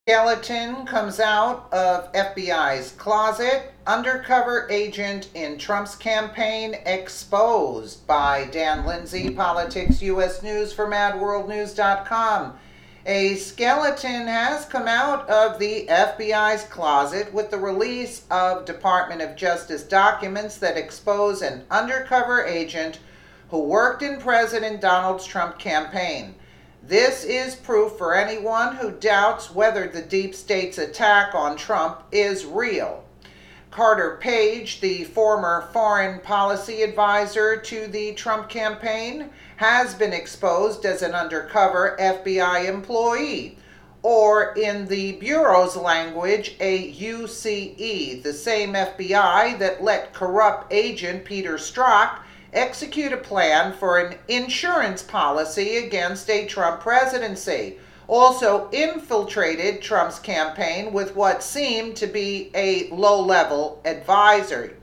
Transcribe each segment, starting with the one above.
Skeleton comes out of FBI's closet. Undercover agent in Trump's campaign exposed by Dan Lindsay, Politics US News for MadWorldNews.com. A skeleton has come out of the FBI's closet with the release of Department of Justice documents that expose an undercover agent who worked in President Donald Trump's campaign. This is proof for anyone who doubts whether the deep state's attack on Trump is real. Carter Page, the former foreign policy advisor to the Trump campaign, has been exposed as an undercover FBI employee, or in the Bureau's language, a UCE, the same FBI that let corrupt agent Peter Strzok execute a plan for an insurance policy against a Trump presidency. Also infiltrated Trump's campaign with what seemed to be a low-level advisor.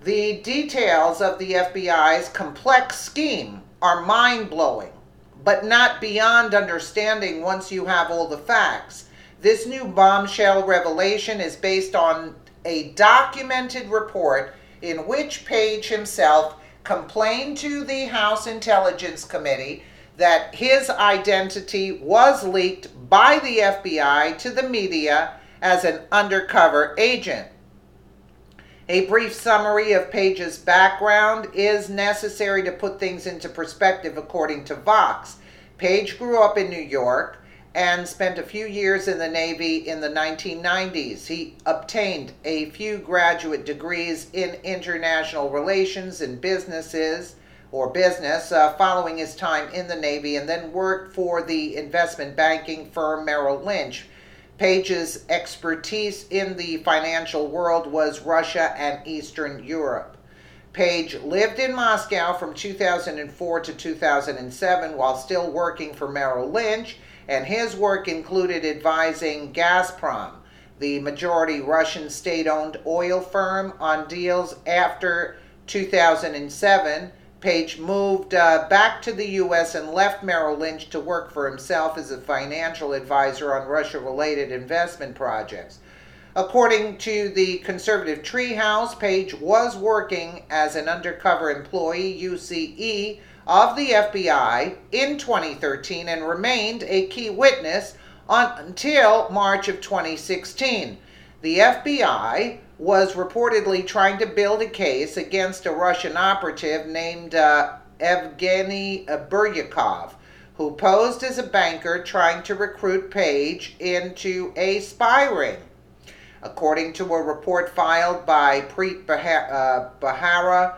The details of the FBI's complex scheme are mind-blowing, but not beyond understanding once you have all the facts. This new bombshell revelation is based on a documented report in which Page himself complained to the House Intelligence Committee that his identity was leaked by the FBI to the media as an undercover agent. A brief summary of Page's background is necessary to put things into perspective according to Vox. Page grew up in New York and spent a few years in the Navy in the 1990s. He obtained a few graduate degrees in international relations and business following his time in the Navy, and then worked for the investment banking firm Merrill Lynch. Page's expertise in the financial world was Russia and Eastern Europe. Page lived in Moscow from 2004 to 2007 while still working for Merrill Lynch, and his work included advising Gazprom, the majority Russian state-owned oil firm, on deals after 2007. Page moved back to the U.S. and left Merrill Lynch to work for himself as a financial advisor on Russia-related investment projects. According to the conservative Treehouse, Page was working as an undercover employee, UCE, of the FBI in 2013 and remained a key witness until March of 2016. The FBI was reportedly trying to build a case against a Russian operative named Evgeny Buryakov, who posed as a banker trying to recruit Page into a spy ring. According to a report filed by Preet Bharara,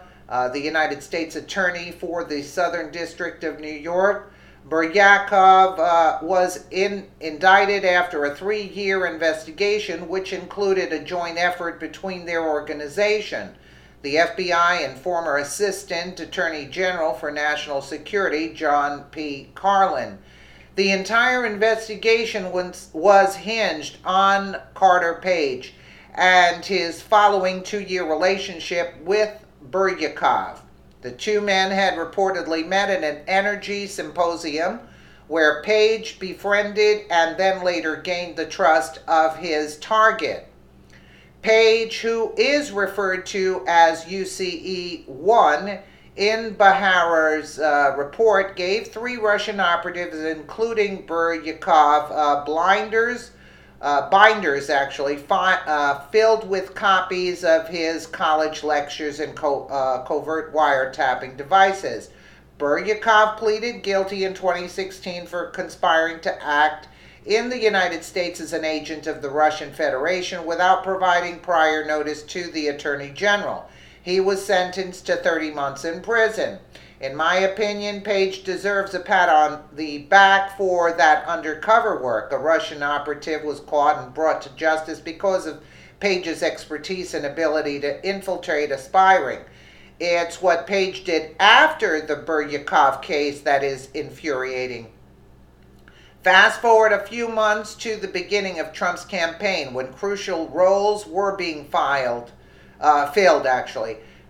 the United States Attorney for the Southern District of New York, Buryakov was indicted after a 3-year investigation, which included a joint effort between their organization, the FBI, and former Assistant Attorney General for National Security, John P. Carlin. The entire investigation was hinged on Carter Page and his following 2-year relationship with Buryakov. The two men had reportedly met at an energy symposium where Page befriended and then later gained the trust of his target. Page, who is referred to as UCE-1 in Bharara's report, gave 3 Russian operatives, including Buryakov, binders filled with copies of his college lectures and covert wiretapping devices. Buryakov pleaded guilty in 2016 for conspiring to act in the United States as an agent of the Russian Federation without providing prior notice to the Attorney General. He was sentenced to 30 months in prison. In my opinion, Page deserves a pat on the back for that undercover work. A Russian operative was caught and brought to justice because of Page's expertise and ability to infiltrate a spy ring. It's what Page did after the Buryakov case that is infuriating. Fast forward a few months to the beginning of Trump's campaign, when crucial roles were being filled.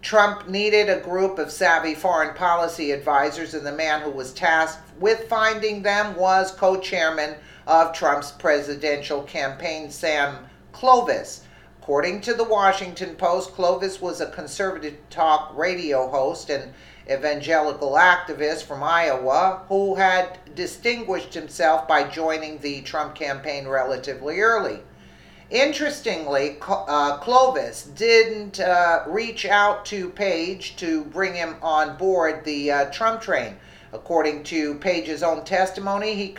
Trump needed a group of savvy foreign policy advisors, and the man who was tasked with finding them was co-chairman of Trump's presidential campaign, Sam Clovis. According to the Washington Post, Clovis was a conservative talk radio host and evangelical activist from Iowa who had distinguished himself by joining the Trump campaign relatively early. Interestingly, Clovis didn't reach out to Page to bring him on board the Trump train. According to Page's own testimony, he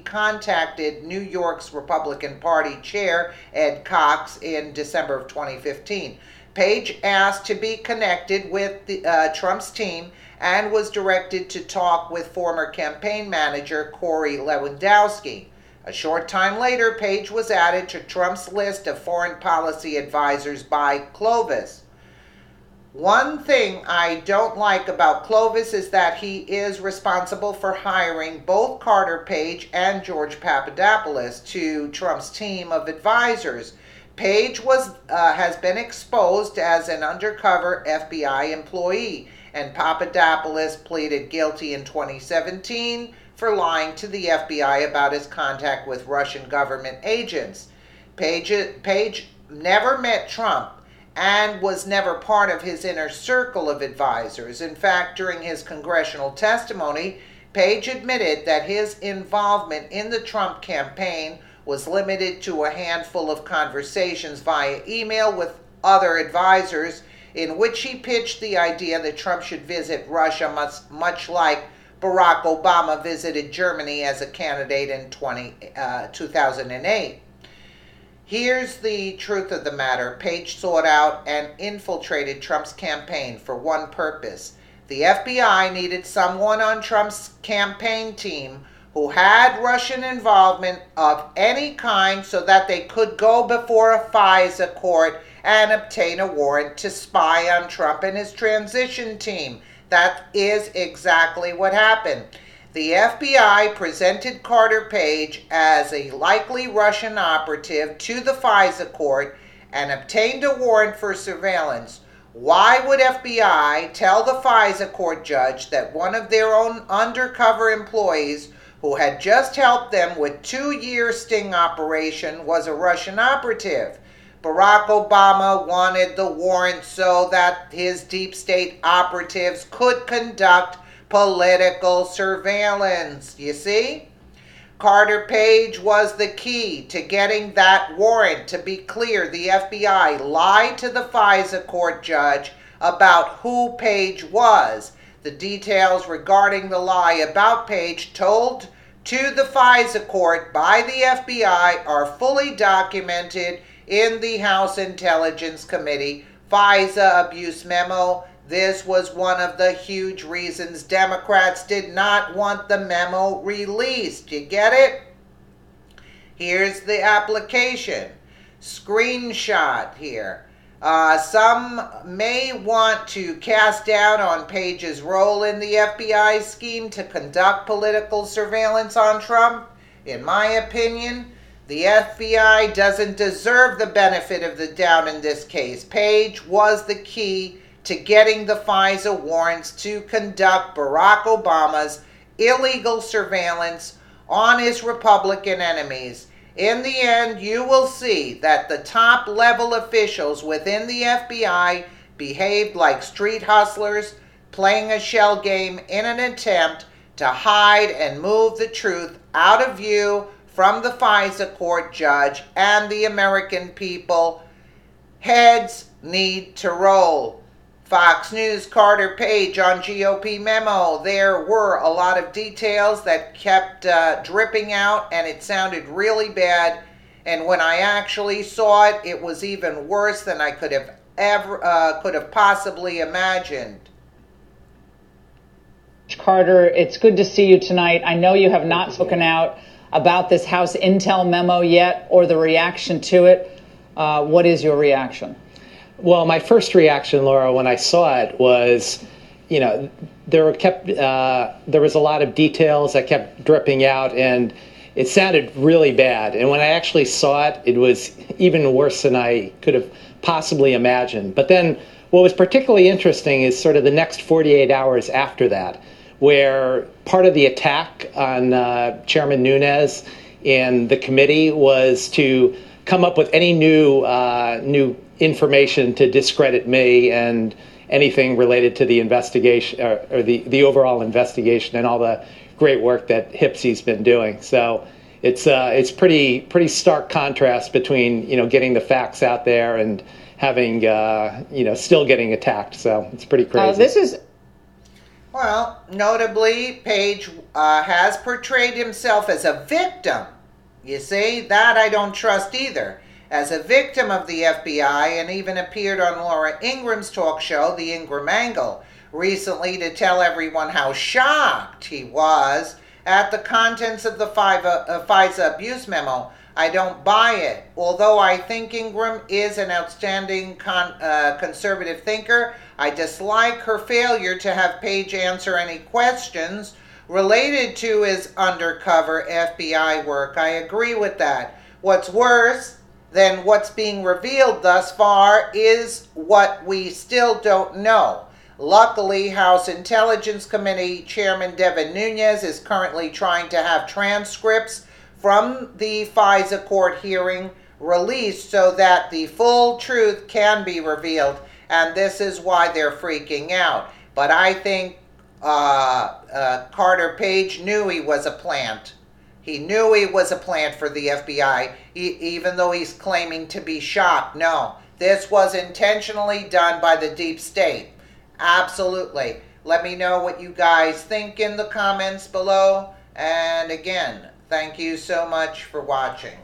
contacted New York's Republican Party chair Ed Cox in December of 2015. Page asked to be connected with Trump's team and was directed to talk with former campaign manager Corey Lewandowski. A short time later, Page was added to Trump's list of foreign policy advisors by Clovis. One thing I don't like about Clovis is that he is responsible for hiring both Carter Page and George Papadopoulos to Trump's team of advisors. Page has been exposed as an undercover FBI employee, and Papadopoulos pleaded guilty in 2017 for lying to the FBI about his contact with Russian government agents. Page never met Trump and was never part of his inner circle of advisors. In fact, during his congressional testimony, Page admitted that his involvement in the Trump campaign was limited to a handful of conversations via email with other advisors in which he pitched the idea that Trump should visit Russia much like Barack Obama visited Germany as a candidate in 2008. Here's the truth of the matter. Page sought out and infiltrated Trump's campaign for one purpose. The FBI needed someone on Trump's campaign team who had Russian involvement of any kind so that they could go before a FISA court and obtain a warrant to spy on Trump and his transition team. That is exactly what happened. The FBI presented Carter Page as a likely Russian operative to the FISA court and obtained a warrant for surveillance. Why would FBI tell the FISA court judge that one of their own undercover employees who had just helped them with a 2-year sting operation was a Russian operative? Barack Obama wanted the warrant so that his deep state operatives could conduct political surveillance. You see? Carter Page was the key to getting that warrant. To be clear, the FBI lied to the FISA court judge about who Page was. The details regarding the lie about Page told to the FISA court by the FBI are fully documented in the House Intelligence Committee FISA abuse memo. This was one of the huge reasons Democrats did not want the memo released. You get it? Here's the application. Screenshot here. Some may want to cast doubt on Page's role in the FBI scheme to conduct political surveillance on Trump. In my opinion, the FBI doesn't deserve the benefit of the doubt in this case. Page was the key to getting the FISA warrants to conduct Barack Obama's illegal surveillance on his Republican enemies. In the end, you will see that the top level officials within the FBI behaved like street hustlers, playing a shell game in an attempt to hide and move the truth out of view from the FISA court judge and the American people. Heads need to roll. Fox News, Carter Page on GOP memo. There were a lot of details that kept dripping out, and it sounded really bad. And when I actually saw it, it was even worse than I could have possibly imagined. Carter, it's good to see you tonight. I know you have not spoken out about this House Intel memo yet or the reaction to it. What is your reaction? Well, my first reaction, Laura, when I saw it was, there was a lot of details that kept dripping out, and it sounded really bad. And when I actually saw it, it was even worse than I could have possibly imagined. But then what was particularly interesting is sort of the next 48 hours after that, where part of the attack on Chairman Nunes in the committee was to come up with any new information to discredit me and anything related to the investigation or the overall investigation and all the great work that HPSCI's been doing. So it's pretty stark contrast between getting the facts out there and having still getting attacked. So it's pretty crazy. Well, notably, Page has portrayed himself as a victim. You see, that I don't trust either. As a victim of the FBI, and even appeared on Laura Ingram's talk show, The Ingram Angle, recently to tell everyone how shocked he was at the contents of the FISA abuse memo. I don't buy it. Although I think Ingram is an outstanding conservative thinker, I dislike her failure to have Page answer any questions related to his undercover FBI work. I agree with that. What's worse than what's being revealed thus far is what we still don't know. Luckily, House Intelligence Committee Chairman Devin Nunes is currently trying to have transcripts from the FISA court hearing released so that the full truth can be revealed, and this is why they're freaking out. But I think Carter Page knew he was a plant. He knew he was a plant for the FBI, even though he's claiming to be shocked. No, this was intentionally done by the deep state. Absolutely. Let me know what you guys think in the comments below. And again, thank you so much for watching.